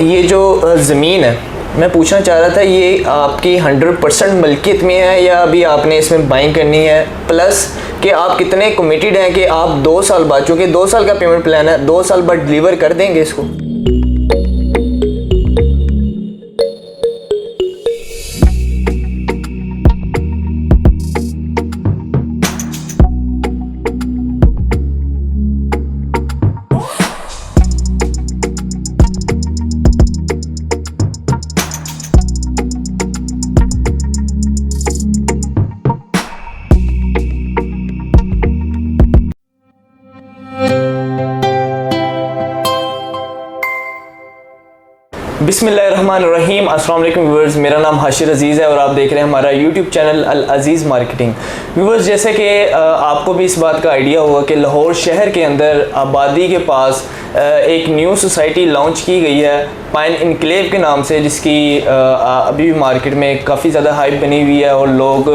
ये जो ज़मीन है, मैं पूछना चाह रहा था ये आपकी 100% मलकियत में है या अभी आपने इसमें बाइंग करनी है, प्लस कि आप कितने कमिटेड हैं कि आप 2 साल बाद, चूँकि 2 साल का पेमेंट प्लान है, 2 साल बाद डिलीवर कर देंगे इसको? बिस्मिल्लाहिर्रहमानिर्रहीम। अस्सलाम वालेकुम व्यूअर्स, मेरा नाम हाशिर अज़ीज़ है और आप देख रहे हैं हमारा यूट्यूब चैनल अल अज़ीज़ मार्केटिंग। व्यूअर्स, जैसे कि आपको भी इस बात का आइडिया होगा कि लाहौर शहर के अंदर आबादी के पास एक न्यू सोसाइटी लॉन्च की गई है पाइन इनक्लेव के नाम से, जिसकी अभी भी मार्केट में काफ़ी ज़्यादा हाइप बनी हुई है और लोग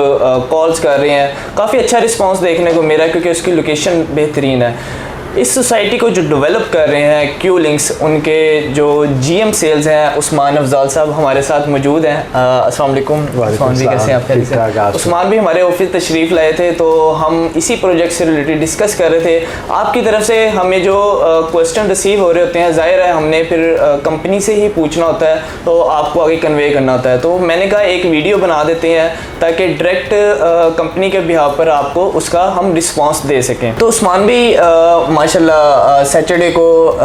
कॉल्स कर रहे हैं। काफ़ी अच्छा रिस्पांस देखने को मिला क्योंकि उसकी लोकेशन बेहतरीन है। इस सोसाइटी को जो डेवलप कर रहे हैं क्यू लिंक्स, उनके जो जीएम सेल्स हैं उस्मान अफजाल साहब हमारे साथ मौजूद हैं। अस्सलाम वालेकुम। उस्मान भी कैसे हैं आप? उस्मान भी हमारे ऑफिस तशरीफ़ लाए थे तो हम इसी प्रोजेक्ट से रिलेटेड डिस्कस कर रहे थे। आपकी तरफ से हमें जो क्वेश्चन रिसीव हो रहे होते हैं, जाहिर है हमने फिर कंपनी से ही पूछना होता है तो आपको आगे कन्वे करना होता है। तो मैंने कहा एक वीडियो बना देते हैं ताकि डायरेक्ट कंपनी के बिहाफ पर आपको उसका हम रिस्पॉन्स दे सकें। तो उस्मान भी माशाल्लाह सैटरडे को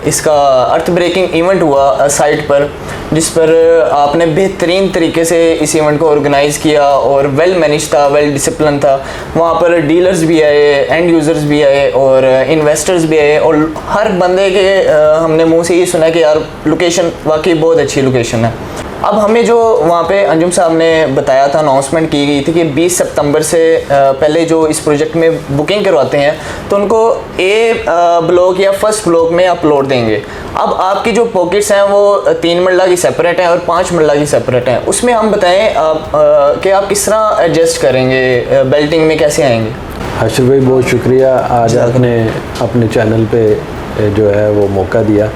इसका अर्थ ब्रेकिंग इवेंट हुआ साइट पर, जिस पर आपने बेहतरीन तरीके से इस इवेंट को ऑर्गेनाइज़ किया और वेल मैनेज था, वेल डिसिप्लिन था। वहाँ पर डीलर्स भी आए, एंड यूज़र्स भी आए और इन्वेस्टर्स भी आए और हर बंदे के हमने मुंह से ये सुना कि यार लोकेशन वाकई बहुत अच्छी लोकेशन है। अब हमें जो वहाँ पे अंजुम साहब ने बताया था, अनाउंसमेंट की गई थी कि 20 सितंबर से पहले जो इस प्रोजेक्ट में बुकिंग करवाते हैं तो उनको ए ब्लॉक या फर्स्ट ब्लॉक में अपलोड देंगे। अब आपकी जो पॉकेट्स हैं वो 3 मरला की सेपरेट हैं और 5 मरला की सेपरेट हैं। उसमें हम बताएं कि आप किस तरह एडजस्ट करेंगे, बेल्टिंग में कैसे आएंगे? हाशिर भाई बहुत शुक्रिया, आज आपने अपने चैनल पे जो है वो मौका दिया।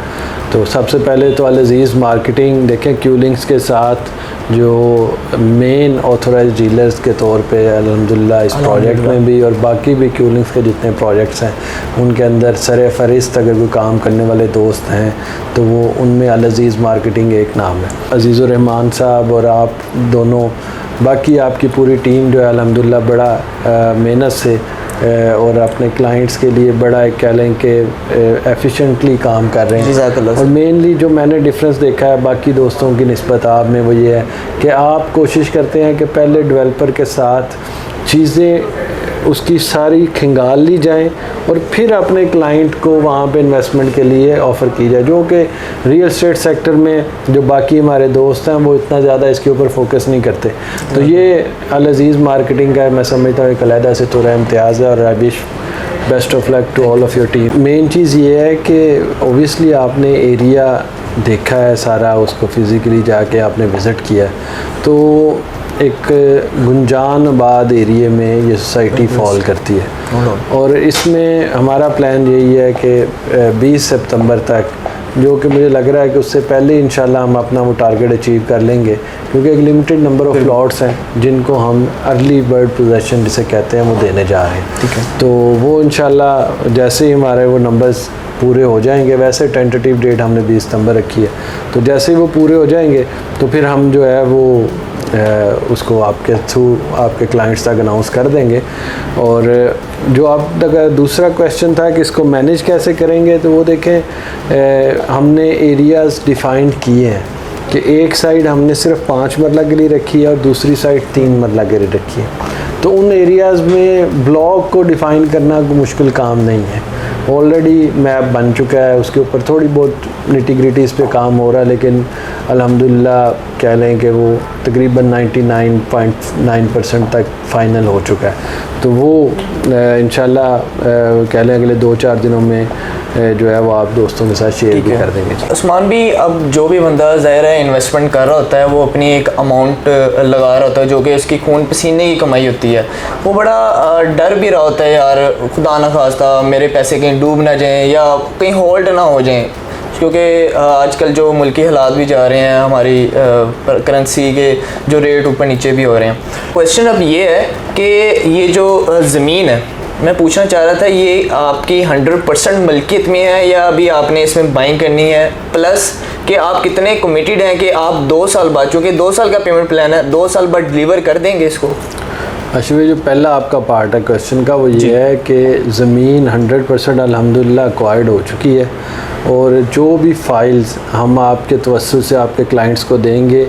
तो सबसे पहले तो अल अज़ीज़ मार्केटिंग देखें क्यू लिंक्स के साथ जो मेन ऑथोराइज डीलर्स के तौर पे अल्हम्दुलिल्लाह इस प्रोजेक्ट में भी और बाकी भी क्यू लिंक्स के जितने प्रोजेक्ट्स हैं उनके अंदर सर फहरिस्त अगर कोई काम करने वाले दोस्त हैं तो वो उनमें अल अज़ीज़ मार्केटिंग एक नाम है। अज़ीज़ुर रहमान साहब और आप दोनों, बाकी आपकी पूरी टीम जो है अल्हम्दुलिल्लाह बड़ा मेहनत से और अपने क्लाइंट्स के लिए बड़ा एक कह लें कि एफिशिएंटली काम कर रहे हैं। और मेनली जो मैंने डिफरेंस देखा है बाकी दोस्तों की निस्बत आप में वो ये है कि आप कोशिश करते हैं कि पहले डेवलपर के साथ चीज़ें उसकी सारी खंगाल ली जाएं और फिर अपने क्लाइंट को वहाँ पे इन्वेस्टमेंट के लिए ऑफ़र की जाए, जो कि रियल एस्टेट सेक्टर में जो बाकी हमारे दोस्त हैं वो इतना ज़्यादा इसके ऊपर फोकस नहीं करते। तो ये अल अज़ीज़ मार्केटिंग का मैं समझता हूँ एक अलहदा से थोड़ा इम्तियाज़ है और I wish best of luck to all of your team. Main चीज़ ये है कि ओबियसली आपने एरिया देखा है सारा, उसको फ़िज़िकली जाके आपने विज़िट किया है, तो एक गुंजानाबाद एरिया में ये सोसाइटी फॉल करती है और इसमें हमारा प्लान यही है कि 20 सितंबर तक, जो कि मुझे लग रहा है कि उससे पहले इंशाल्लाह हम अपना वो टारगेट अचीव कर लेंगे, क्योंकि एक लिमिटेड नंबर ऑफ़ प्लॉट्स हैं जिनको हम अर्ली बर्ड पोजेसन जिसे कहते हैं वो देने जा रहे हैं। ठीक है, तो वो इंशाल्लाह जैसे ही हमारे वो नंबर्स पूरे हो जाएंगे, वैसे टेंटेटिव डेट हमने 20 सितंबर रखी है, तो जैसे ही वो पूरे हो जाएंगे तो फिर हम जो है वो उसको आपके थ्रू आपके क्लाइंट्स तक अनाउंस कर देंगे। और जो आप तक दूसरा क्वेश्चन था कि इसको मैनेज कैसे करेंगे, तो वो देखें हमने एरियाज़ डिफ़ाइंड किए हैं कि एक साइड हमने सिर्फ 5 मरला के लिए रखी है और दूसरी साइड 3 मरला के लिए रखी है। तो उन एरियाज़ में ब्लॉक को डिफ़ाइन करना कोई मुश्किल काम नहीं है, ऑलरेडी मैप बन चुका है, उसके ऊपर थोड़ी बहुत निटी-ग्रिटीज़ पे काम हो रहा है, लेकिन अल्हम्दुलिल्लाह कह लें कि वो तकरीबन 99.9% तक फ़ाइनल हो चुका है। तो वो इंशाल्लाह कह लें अगले 2-4 दिनों में जो है वो आप दोस्तों के साथ शेयर भी कर देंगे। उस्मान भी, अब जो भी बंदा ज़ाहिर है इन्वेस्टमेंट कर रहा होता है वो अपनी एक अमाउंट लगा रहा होता है जो कि उसकी खून पसीने की कमाई होती है, वो बड़ा डर भी रहा होता है यार खुदा न खास्ता मेरे पैसे कहीं डूब ना जाएं या कहीं होल्ड ना हो जाएं। क्योंकि आजकल जो मुल्की हालात भी जा रहे हैं, हमारी करेंसी के जो रेट ऊपर नीचे भी हो रहे हैं। क्वेश्चन अब ये है कि ये जो ज़मीन है, मैं पूछना चाह रहा था, ये आपकी 100% मलकियत में है या अभी आपने इसमें बाइंग करनी है, प्लस कि आप कितने कमिटेड हैं कि आप 2 साल बाद, चूँकि 2 साल का पेमेंट प्लान है, 2 साल बाद डिलीवर कर देंगे इसको? अशवी, जो पहला आपका पार्ट है क्वेश्चन का वो ये है कि ज़मीन 100% अल्हम्दुलिल्लाह एक्वायर्ड हो चुकी है, और जो भी फाइल्स हम आपके तवस्सुत से आपके क्लाइंट्स को देंगे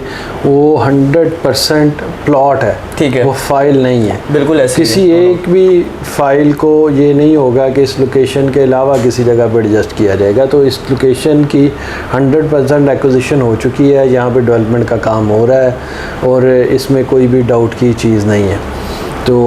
वो 100% प्लॉट है, ठीक है, वो फाइल नहीं है। बिल्कुल ऐसे किसी एक भी फाइल को ये नहीं होगा कि इस लोकेशन के अलावा किसी जगह पर एडजस्ट किया जाएगा। तो इस लोकेशन की 100% एक्विजिशन हो चुकी है, यहाँ पे डेवलपमेंट का काम हो रहा है और इसमें कोई भी डाउट की चीज़ नहीं है। तो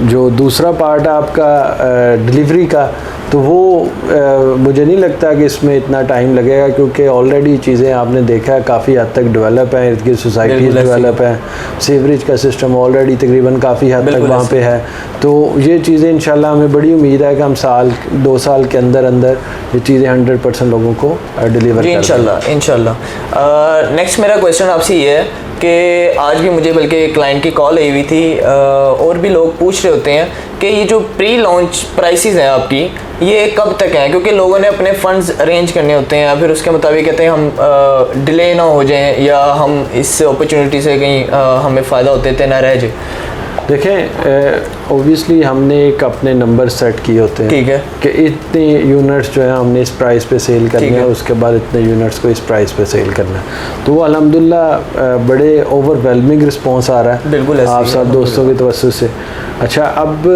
जो दूसरा पार्ट है आपका डिलीवरी का, तो वो मुझे नहीं लगता कि इसमें इतना टाइम लगेगा, क्योंकि ऑलरेडी चीज़ें आपने देखा है काफ़ी हद तक डेवलप हैं, इर्द गिर्द सोसाइटीज़ डेवलप हैं, सीवरेज का सिस्टम ऑलरेडी तकरीबन काफ़ी हद तक वहाँ पे है। तो ये चीज़ें इंशाल्लाह हमें बड़ी उम्मीद है कि हम 2 साल के अंदर अंदर ये चीज़ें 100% लोगों को डिलीवर करेंगे इंशाल्लाह। नेक्स्ट मेरा क्वेश्चन आपसे ये है कि आज भी मुझे बल्कि क्लाइंट की कॉल आई हुई थी, और भी लोग पूछ रहे होते हैं कि ये जो प्री लॉन्च प्राइसेस हैं आपकी, ये कब तक हैं, क्योंकि लोगों ने अपने फंड्स अरेंज करने होते हैं, फिर उसके मुताबिक कहते हैं हम डिले ना हो जाएं या हम इस अपॉर्चुनिटी से कहीं हमें फ़ायदा होते ना रह जाए। देखें, ओबियसली हमने एक अपने नंबर सेट किए होते हैं, ठीक है, कि इतने यूनिट्स जो है हमने इस प्राइस पे सेल करने हैं, उसके बाद इतने यूनिट्स को इस प्राइस पे सेल करना है। तो वो अल्हम्दुलिल्लाह बड़े ओवरवेलमिंग रिस्पांस आ रहा है, बिल्कुल आप सब दोस्तों की तवज्जो से। अच्छा, अब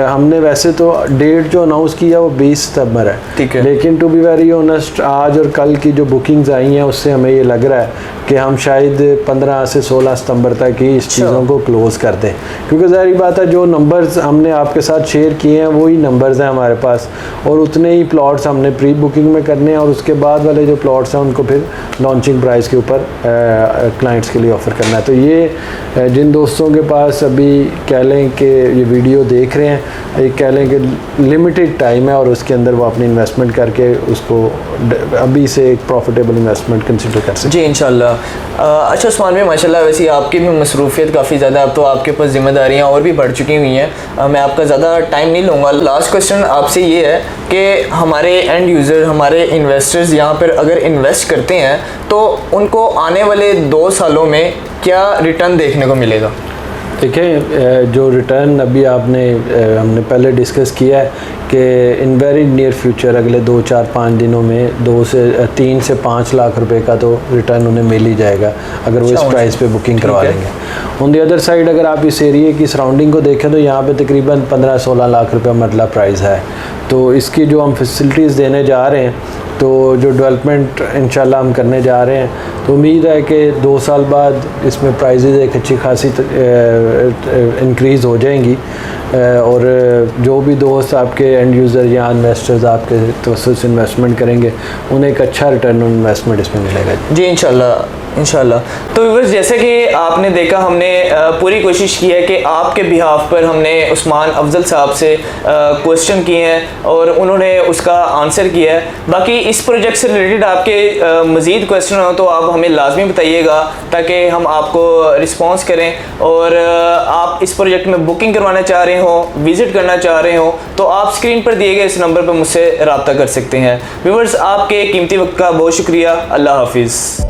हमने वैसे तो डेट जो अनाउंस किया वो 20 सितंबर है, ठीक है, लेकिन टू बी वेरी ऑनेस्ट आज और कल की जो बुकिंग्स आई हैं उससे हमें ये लग रहा है कि हम शायद 15 से 16 सितंबर तक ही इस चीज़ों को क्लोज कर दें, क्योंकि ज़ाहिर बात है जो नंबर्स हमने आपके साथ शेयर किए हैं वही नंबर्स हैं हमारे पास, और उतने ही प्लॉट्स हमने प्री बुकिंग में करने हैं, और उसके बाद वाले जो प्लॉट्स हैं उनको फिर लॉन्चिंग प्राइस के ऊपर क्लाइंट्स के लिए ऑफ़र करना है। तो ये जिन दोस्तों के पास अभी कह लें कि ये वीडियो देख रहे हैं, ये कह लें कि लिमिटेड टाइम है और उसके अंदर वो अपनी इन्वेस्टमेंट करके उसको अभी से एक प्रॉफिटेबल इन्वेस्टमेंट कंसिडर कर सकते जी इंशाल्लाह। अच्छा उस्मान भाई, माशाल्लाह वैसे आपकी भी मसरूफियत काफ़ी ज़्यादा, अब तो आपके पास जिम्मेदारियाँ और भी बढ़ चुकी हुई हैं, मैं आपका ज़्यादा टाइम नहीं लूँगा। लास्ट क्वेश्चन आपसे ये है कि हमारे एंड यूज़र, हमारे इन्वेस्टर्स यहाँ पर अगर इन्वेस्ट करते हैं तो उनको आने वाले 2 सालों में क्या रिटर्न देखने को मिलेगा? देखें, जो रिटर्न अभी हमने पहले डिस्कस किया है कि इन वेरी नियर फ्यूचर अगले 2, 4, 5 दिनों में 3 से 5 लाख रुपए का तो रिटर्न उन्हें मिल ही जाएगा अगर वो इस प्राइस पे बुकिंग करवा लेंगे। ऑन दी अदर साइड अगर आप इस एरिए की सराउंडिंग को देखें तो यहाँ पे तकरीबन 15-16 लाख रुपए मरला प्राइस है। तो इसकी जो हम फैसिलिटीज़ देने जा रहे हैं, तो जो डेवलपमेंट इंशाल्लाह हम करने जा रहे हैं, तो उम्मीद है कि 2 साल बाद इसमें प्राइजेज़ एक अच्छी खासी इंक्रीज़ हो जाएंगी, और जो भी दोस्त आपके एंड यूज़र या इन्वेस्टर्स आपके तवज्जो से इन्वेस्टमेंट करेंगे उन्हें एक अच्छा रिटर्न ऑन इन्वेस्टमेंट इसमें मिलेगा। जी इंशाल्लाह। तो व्यूअर्स, जैसे कि आपने देखा, हमने पूरी कोशिश की है कि आपके बिहाफ पर हमने उस्मान अफजल साहब से क्वेश्चन किए हैं और उन्होंने उसका आंसर किया है। बाकी इस प्रोजेक्ट से रिलेटेड आपके मज़ीद क्वेश्चन हो तो आप हमें लाजमी बताइएगा ताकि हम आपको रिस्पॉन्स करें, और आप इस प्रोजेक्ट में बुकिंग करवाना चाह रहे हो, विज़िट करना चाह रहे हो, तो आप स्क्रीन पर दिए गए इस नंबर पर मुझसे रब्ता कर सकते हैं। व्यूअर्स, आपके कीमती वक्त का बहुत शुक्रिया। अल्लाह हाफिज़।